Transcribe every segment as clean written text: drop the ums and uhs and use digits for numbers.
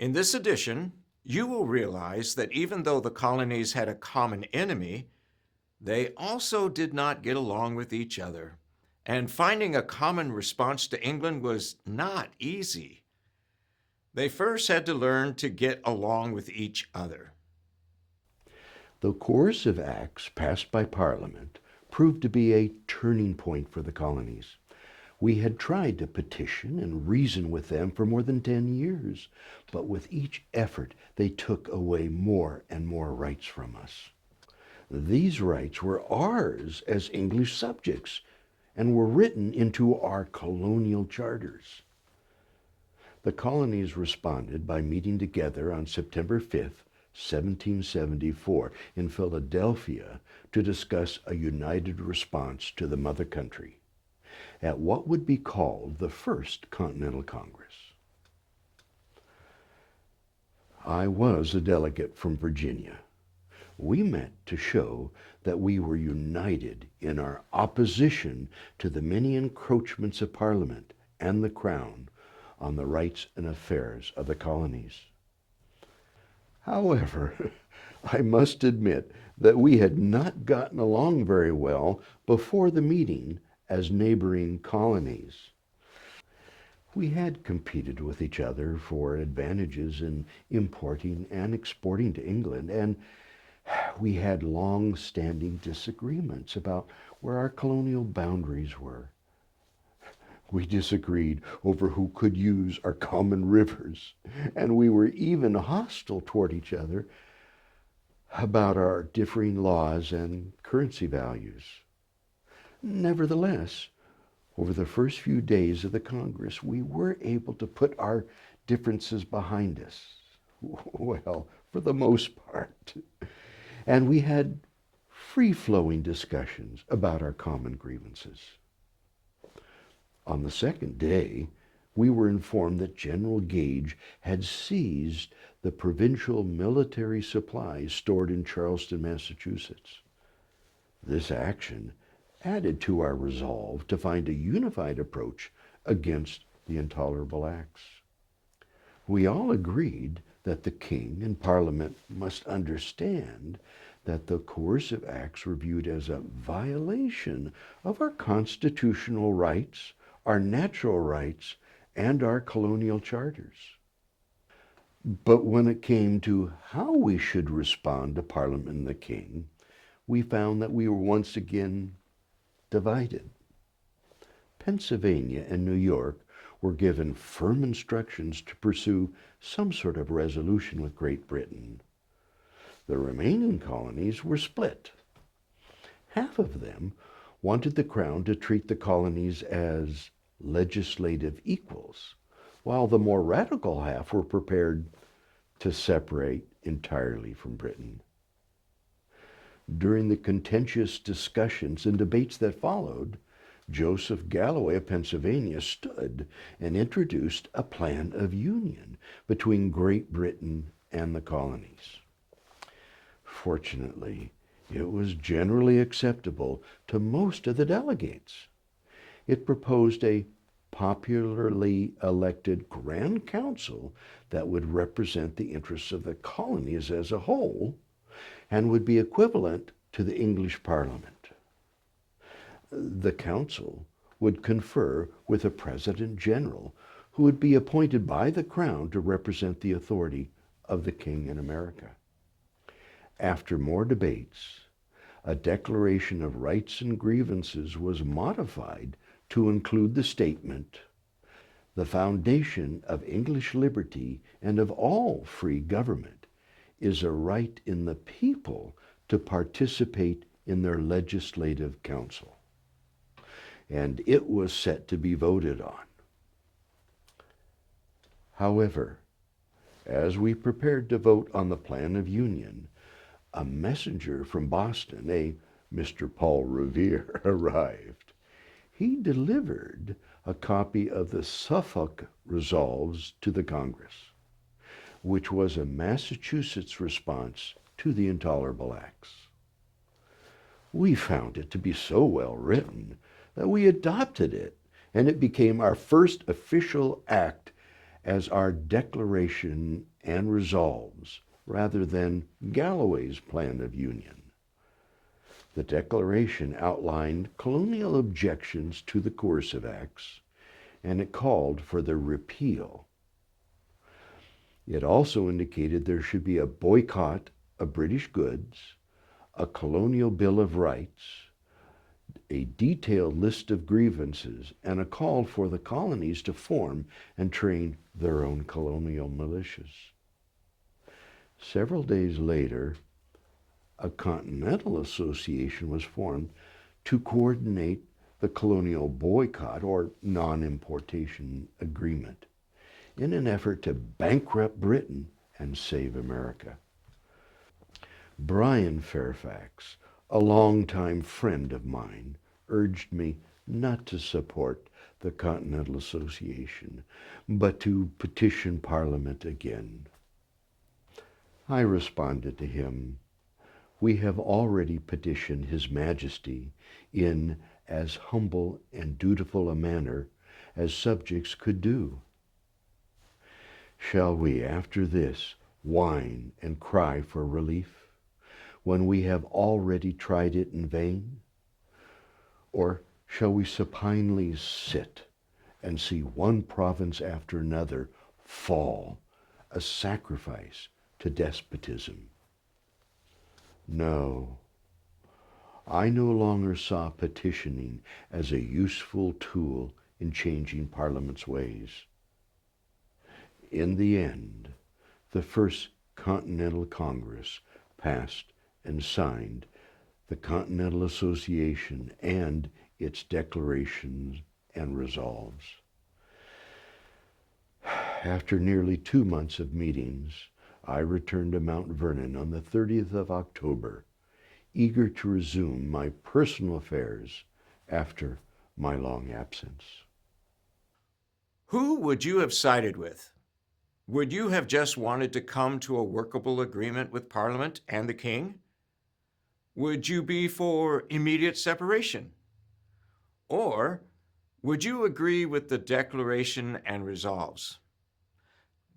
In this edition, you will realize that even though the colonies had a common enemy, they also did not get along with each other. And finding a common response to England was not easy. They first had to learn to get along with each other. The coercive acts passed by Parliament proved to be a turning point for the colonies. We had tried to petition and reason with them for more than 10 years, but with each effort they took away more and more rights from us. These rights were ours as English subjects and were written into our colonial charters. The colonies responded by meeting together on September 5th, 1774 in Philadelphia to discuss a united response to the mother country at what would be called the First Continental Congress. I was a delegate from Virginia. We met to show that we were united in our opposition to the many encroachments of Parliament and the Crown on the rights and affairs of the colonies. However, I must admit that we had not gotten along very well before the meeting as neighboring colonies. We had competed with each other for advantages in importing and exporting to England, and we had long-standing disagreements about where our colonial boundaries were. We disagreed over who could use our common rivers, and we were even hostile toward each other about our differing laws and currency values. Nevertheless, over the first few days of the Congress, we were able to put our differences behind us. Well, for the most part. And we had free-flowing discussions about our common grievances. On the second day, we were informed that General Gage had seized the provincial military supplies stored in Charleston, Massachusetts. This action added to our resolve to find a unified approach against the intolerable acts. We all agreed that the King and Parliament must understand that the coercive acts were viewed as a violation of our constitutional rights, our natural rights, and our colonial charters. But when it came to how we should respond to Parliament and the King, we found that we were once again divided. Pennsylvania and New York were given firm instructions to pursue some sort of resolution with Great Britain. The remaining colonies were split. Half of them wanted the Crown to treat the colonies as legislative equals, while the more radical half were prepared to separate entirely from Britain. During the contentious discussions and debates that followed, Joseph Galloway of Pennsylvania stood and introduced a plan of union between Great Britain and the colonies. Fortunately, it was generally acceptable to most of the delegates. It proposed a popularly elected Grand Council that would represent the interests of the colonies as a whole and would be equivalent to the English Parliament. The Council would confer with a President General who would be appointed by the Crown to represent the authority of the King in America. After more debates, a Declaration of Rights and Grievances was modified to include the statement, "The foundation of English liberty and of all free government is a right in the people to participate in their legislative council." And it was set to be voted on. However, as we prepared to vote on the plan of union, a messenger from Boston, a Mr. Paul Revere, arrived. He delivered a copy of the Suffolk Resolves to the Congress, which was a Massachusetts response to the intolerable acts. We found it to be so well written that we adopted it, and it became our first official act as our declaration and resolves rather than Galloway's plan of union. The Declaration outlined colonial objections to the coercive acts, and it called for their repeal. It also indicated there should be a boycott of British goods, a colonial bill of rights, a detailed list of grievances, and a call for the colonies to form and train their own colonial militias. Several days later, a Continental Association was formed to coordinate the colonial boycott or non-importation agreement in an effort to bankrupt Britain and save America. Brian Fairfax, a longtime friend of mine, urged me not to support the Continental Association, but to petition Parliament again. I responded to him, "We have already petitioned His Majesty in as humble and dutiful a manner as subjects could do. Shall we after this whine and cry for relief when we have already tried it in vain? Or shall we supinely sit and see one province after another fall, a sacrifice to despotism?" No, I no longer saw petitioning as a useful tool in changing Parliament's ways. In the end, the First Continental Congress passed and signed the Continental Association and its declarations and resolves. After nearly 2 months of meetings, I returned to Mount Vernon on the 30th of October, eager to resume my personal affairs after my long absence. Who would you have sided with? Would you have just wanted to come to a workable agreement with Parliament and the King? Would you be for immediate separation? Or would you agree with the Declaration and resolves?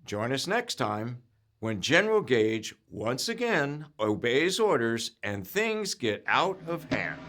Join us next time when General Gage once again obeys orders and things get out of hand.